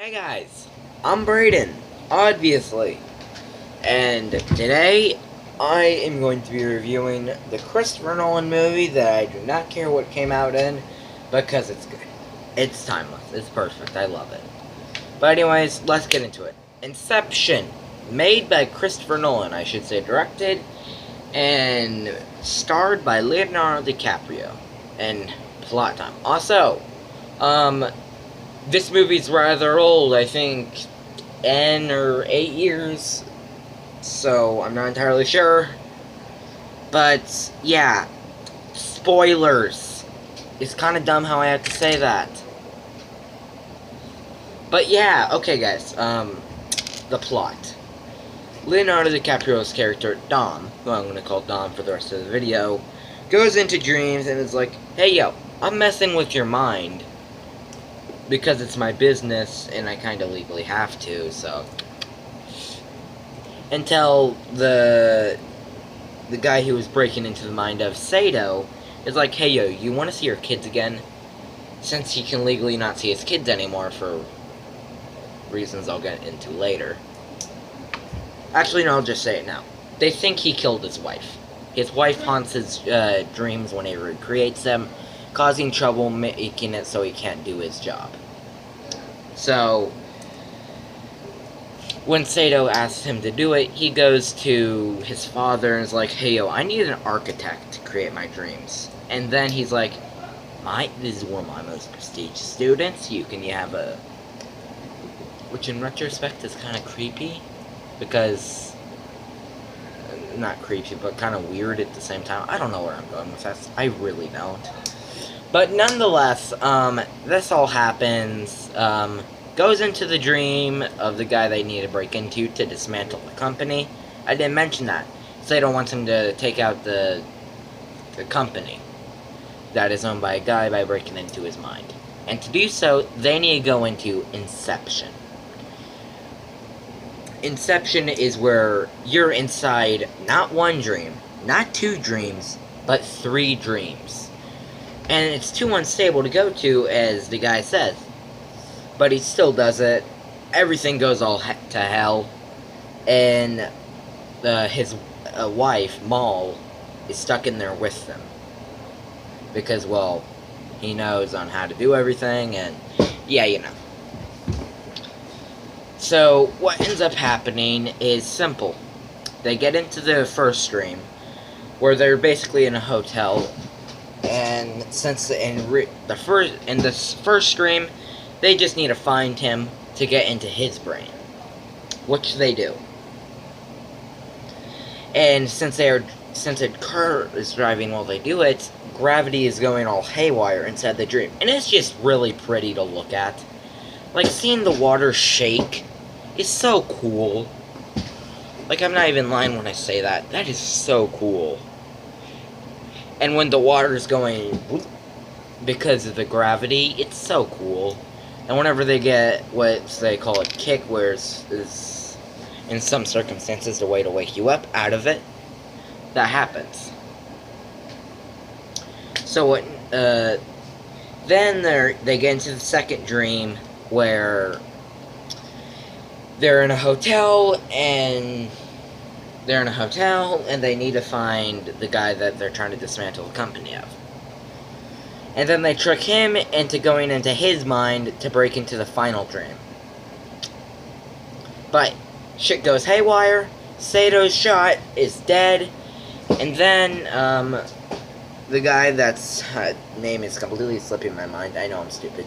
Hey guys, I'm Brayden, obviously, and today I am going to be reviewing the Christopher Nolan movie that I do not care what came out in, because it's good. It's timeless, it's perfect, I love it. But anyways, let's get into it. Inception, made by Christopher Nolan, I should say, directed, and starred by Leonardo DiCaprio, and plot time. Also, this movie's rather old, I think 10 or 8 years, so I'm not entirely sure. But, yeah, spoilers. It's kind of dumb how I have to say that. But yeah, okay guys, the plot. Leonardo DiCaprio's character, Dom, who I'm going to call Dom for the rest of the video, goes into dreams and is like, hey yo, I'm messing with your mind. Because it's my business, and I kind of legally have to, so. Until the guy who was breaking into the mind of Sato is like, hey yo, you want to see your kids again? Since he can legally not see his kids anymore for reasons I'll get into later. Actually, no, I'll just say it now. They think he killed his wife. His wife haunts his dreams when he recreates them, causing trouble, making it so he can't do his job. So, when Sato asks him to do it, he goes to his father and is like, hey yo, I need an architect to create my dreams. And then he's like, this is one of my most prestigious students, you have a... Which in retrospect is kind of creepy, because... Not creepy, but kind of weird at the same time. I don't know where I'm going with that. I really don't. But nonetheless, this all happens, goes into the dream of the guy they need to break into to dismantle the company. I didn't mention that. Sato wants him to take out the company that is owned by a guy by breaking into his mind. And to do so, they need to go into Inception. Inception is where you're inside not one dream, not two dreams, but 3 dreams. And it's too unstable to go to, as the guy says. But he still does it. Everything goes all to hell. And his wife, Mal, is stuck in there with them. Because, well, he knows on how to do everything, and yeah, you know. So, what ends up happening is simple. They get into the first dream, where they're basically in a hotel. And since in this first stream, they just need to find him to get into his brain, which they do. And since a car is driving while they do it, gravity is going all haywire inside the dream, and it's just really pretty to look at. Like, seeing the water shake is so cool. Like, I'm not even lying when I say that. That is so cool. And when the water is going because of the gravity, it's so cool. And whenever they get what they call a kick, where is in some circumstances the way to wake you up out of it, that happens. So what? Then they get into the second dream where they're in a hotel and they need to find the guy that they're trying to dismantle the company of. And then they trick him into going into his mind to break into the final dream. But shit goes haywire, Sato's shot is dead, and then the guy that's name is completely slipping my mind. I know I'm stupid.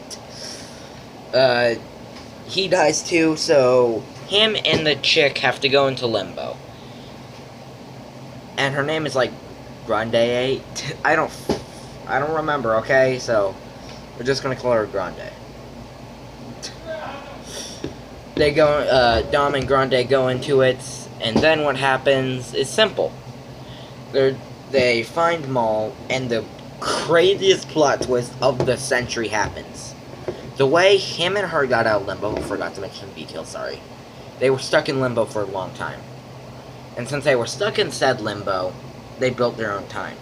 He dies too, so him and the chick have to go into limbo. And her name is like Grande 8. I don't remember, okay? So we're just gonna call her Grande. They go Dom and Grande go into it, and then what happens is simple. They find Mal, and the craziest plot twist of the century happens. The way him and her got out of limbo, forgot to mention the details, sorry. They were stuck in limbo for a long time. And since they were stuck in said limbo, they built their own time.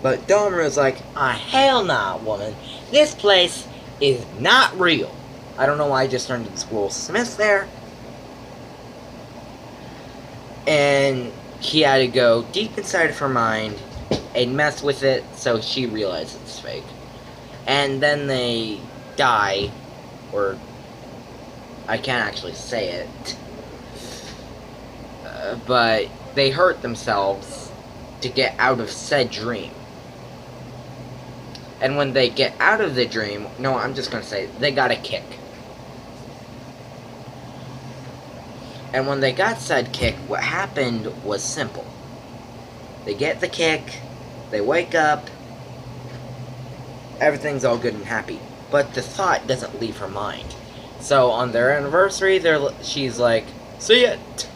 But Dom was like, hell nah, woman. This place is not real. I don't know why I just turned into Squirrel Smith there. And he had to go deep inside of her mind and mess with it so she realizes it's fake. And then they die, or I can't actually say it, but they hurt themselves to get out of said dream. And when they get out of the dream, no, I'm just going to say, they got a kick. And when they got said kick, what happened was simple. They get the kick, they wake up, everything's all good and happy. But the thought doesn't leave her mind. So on their anniversary, she's like, see it!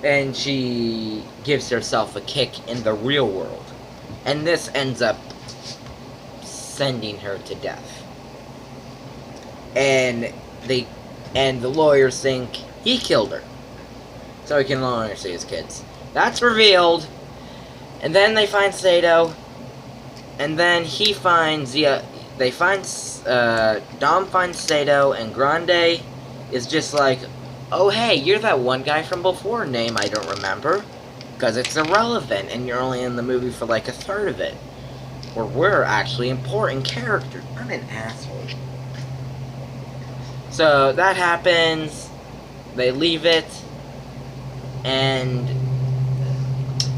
And she gives herself a kick in the real world. And this ends up sending her to death. And the lawyers think he killed her, so he can no longer see his kids. That's revealed, and then they find Sato, and then he finds Dom finds Sato, and Grande is just like, oh hey, you're that one guy from before, name I don't remember, because it's irrelevant, and you're only in the movie for like a third of it, or we're actually important characters. I'm an asshole. So that happens. They leave it, and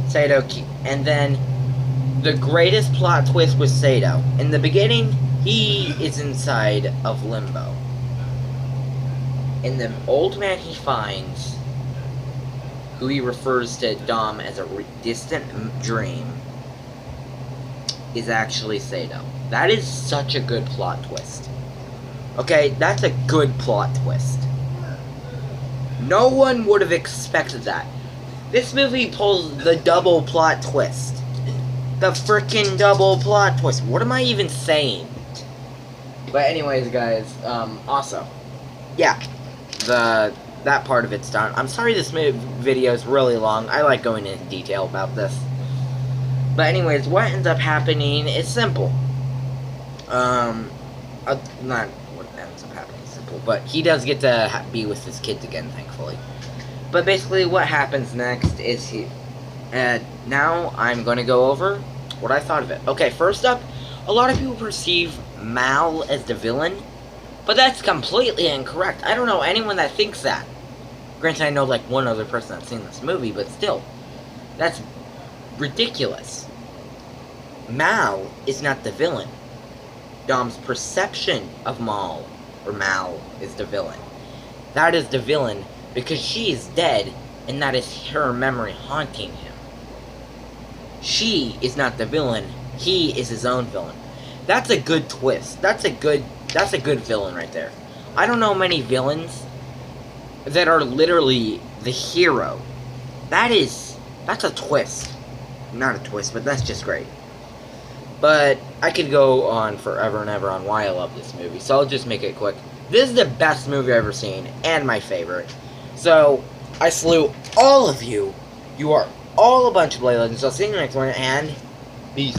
Sato, and then the greatest plot twist was Sato. In the beginning, he is inside of limbo. And the old man he finds, who he refers to Dom as a distant dream, is actually Sato. That is such a good plot twist. Okay, that's a good plot twist. No one would have expected that. This movie pulls the double plot twist. The freaking double plot twist. What am I even saying? But anyways, guys, also, yeah, that part of it's done. I'm sorry this video is really long. I like going into detail about this. But anyways, what ends up happening is simple. Not what ends up happening is simple, but he does get to be with his kids again, thankfully. But basically, what happens next is now I'm going to go over what I thought of it. Okay, first up, a lot of people perceive Mal as the villain, but that's completely incorrect. I don't know anyone that thinks that. Granted, I know like one other person that's seen this movie, but still, that's ridiculous. Mal is not the villain. Dom's perception of Mal is the villain. That is the villain because she is dead, and that is her memory haunting him. She is not the villain. He is his own villain. That's a good twist. That's a good villain right there. I don't know many villains that are literally the hero. That's a twist. Not a twist, but that's just great. But I could go on forever and ever on why I love this movie, so I'll just make it quick. This is the best movie I've ever seen, and my favorite. So, I salute all of you. You are all a bunch of Blade Legends. So I'll see you in the next one, and peace.